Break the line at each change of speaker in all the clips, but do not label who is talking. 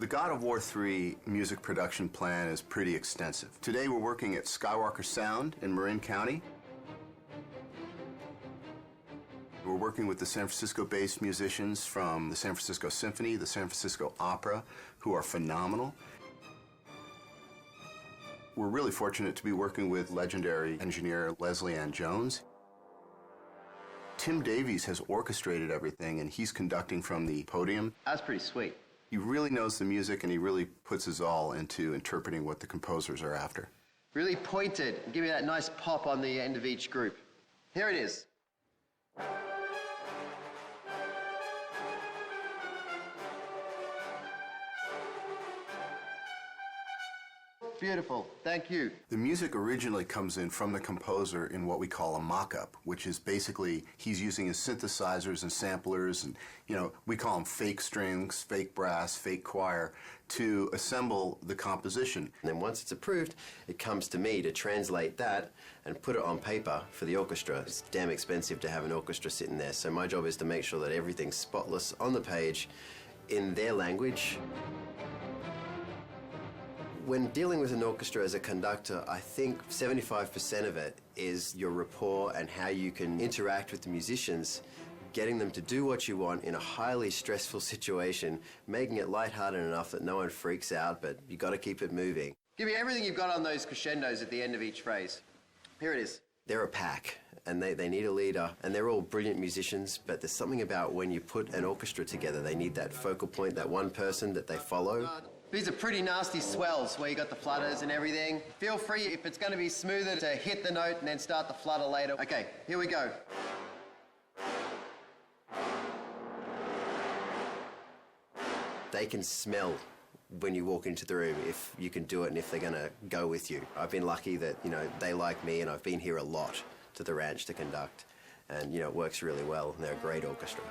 The God of War 3 music production plan is pretty extensive. Today we're working at Skywalker Sound in Marin County. We're working with the San Francisco-based musicians from the San Francisco Symphony, the San Francisco Opera, who are phenomenal. We're really fortunate to be working with legendary engineer Leslie Ann Jones. Tim Davies has orchestrated everything, and he's conducting from the podium.
That's pretty sweet.
He really knows the music, and he really puts his all into interpreting what the composers are after.
Really pointed, and give me that nice pop on the end of each group. Here it is. Beautiful, thank you.
The music originally comes in from the composer in what we call a mock-up, which is basically he's using his synthesizers and samplers and, we call them fake strings, fake brass, fake choir, to assemble the composition.
And then once it's approved, it comes to me to translate that and put it on paper for the orchestra. It's damn expensive to have an orchestra sitting there, so my job is to make sure that everything's spotless on the page in their language. When dealing with an orchestra as a conductor, I think 75% of it is your rapport and how you can interact with the musicians, getting them to do what you want in a highly stressful situation, making it lighthearted enough that no one freaks out, but you got to keep it moving. Give me everything you've got on those crescendos at the end of each phrase. Here it is. They're a pack, and they need a leader, and they're all brilliant musicians, but there's something about when you put an orchestra together, they need that focal point, that one person that they follow. These are pretty nasty swells where you got the flutters and everything. Feel free, if it's going to be smoother, to hit the note and then start the flutter later. Okay, here we go. They can smell when you walk into the room if you can do it and if they're going to go with you. I've been lucky that, they like me, and I've been here a lot to the ranch to conduct. And, it works really well, and they're a great orchestra.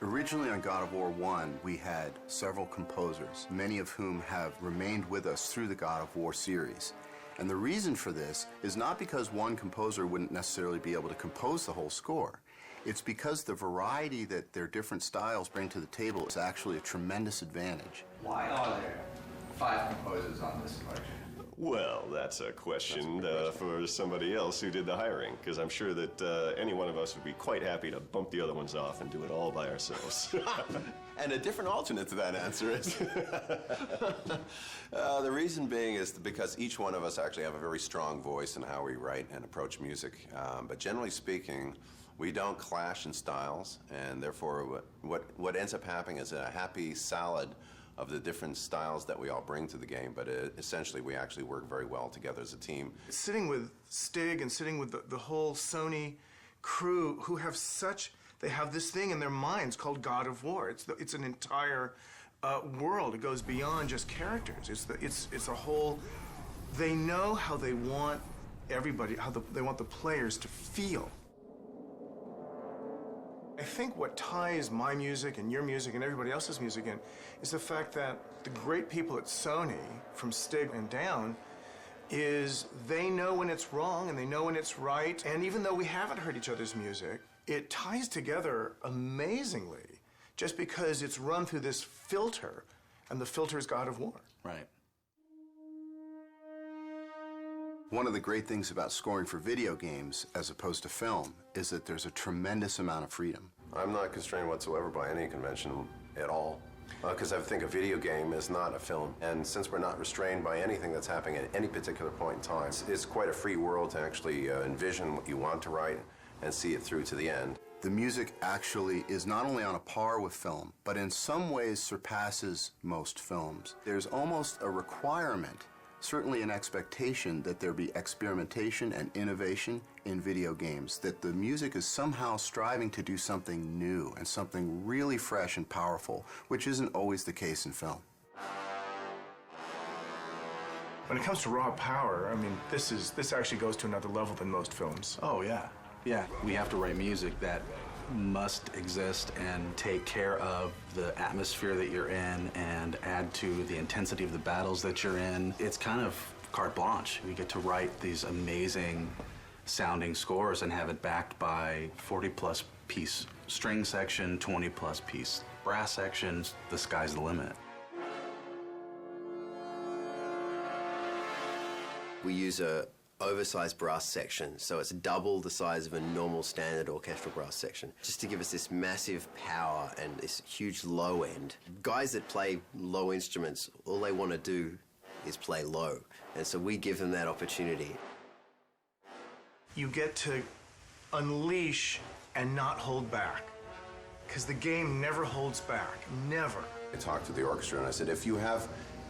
Originally on God of War 1, we had several composers, many of whom have remained with us through the God of War series. And the reason for this is not because one composer wouldn't necessarily be able to compose the whole score. It's because the variety that their different styles bring to the table is actually a tremendous advantage.
Why are there 5 composers on this collection?
Well, that's a question for somebody else who did the hiring, because I'm sure that any one of us would be quite happy to bump the other ones off and do it all by ourselves.
And a different alternate to that answer is... the reason being is because each one of us actually have a very strong voice in how we write and approach music. But generally speaking, we don't clash in styles, and therefore what ends up happening is a happy salad of the different styles that we all bring to the game, but essentially we actually work very well together as a team.
Sitting with Stig and sitting with the whole Sony crew who have they have this thing in their minds called God of War. It's an entire world. It goes beyond just characters. It's a whole, they know how they want everybody, they want the players to feel. I think what ties my music and your music and everybody else's music in is the fact that the great people at Sony, from Stig and down, is they know when it's wrong and they know when it's right. And even though we haven't heard each other's music, it ties together amazingly just because it's run through this filter, and the filter is God of War.
Right. One of the great things about scoring for video games as opposed to film is that there's a tremendous amount of freedom.
I'm not constrained whatsoever by any convention at all, because I think a video game is not a film. And since we're not restrained by anything that's happening at any particular point in time, it's quite a free world to actually envision what you want to write and see it through to the end.
The music actually is not only on a par with film, but in some ways surpasses most films. There's almost a requirement, certainly an expectation, that there be experimentation and innovation in video games, that the music is somehow striving to do something new and something really fresh and powerful, which isn't always the case in film.
When it comes to raw power, I mean, this actually goes to another level than most films.
Oh, yeah. Yeah, we have to write music that must exist and take care of the atmosphere that you're in and add to the intensity of the battles that you're in. It's kind of carte blanche. We get to write these amazing sounding scores and have it backed by 40-plus piece string section, 20-plus piece brass sections. The sky's the limit.
We use a oversized brass section, so it's double the size of a normal standard orchestral brass section, just to give us this massive power and this huge low end. Guys that play low instruments, all they want to do is play low, and so we give them that opportunity.
You get to unleash and not hold back, because the game never holds back, never.
I talked to the orchestra and I said, if you have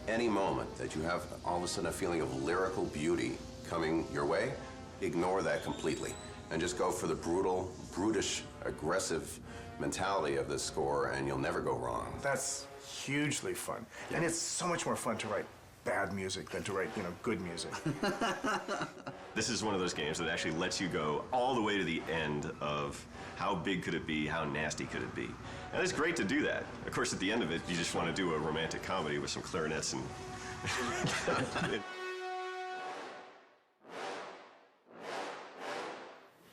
any moment that you have all of a sudden a feeling of lyrical beauty coming your way, ignore that completely and just go for the brutal, brutish, aggressive mentality of this score, and you'll never go wrong.
That's hugely fun. And it's so much more fun to write bad music than to write, good music.
This is one of those games that actually lets you go all the way to the end of how big could it be, how nasty could it be. And it's great to do that. Of course, at the end of it, you just want to do a romantic comedy with some clarinets and...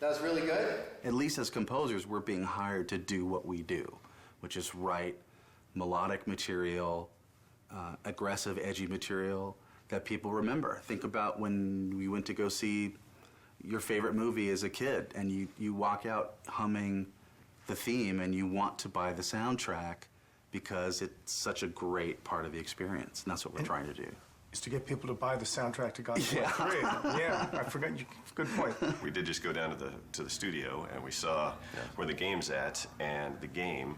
That was really good.
At least as composers, we're being hired to do what we do, which is write melodic material, aggressive, edgy material that people remember. Think about when we went to go see your favorite movie as a kid, and you walk out humming the theme, and you want to buy the soundtrack because it's such a great part of the experience, and that's what we're trying to do.
Is to get people to buy the soundtrack to Godzilla 3. Yeah, I forgot. Good point.
We did just go down to the studio, and we saw where the game's at, and the game,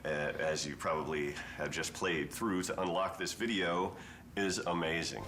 as you probably have just played through to unlock this video, is amazing.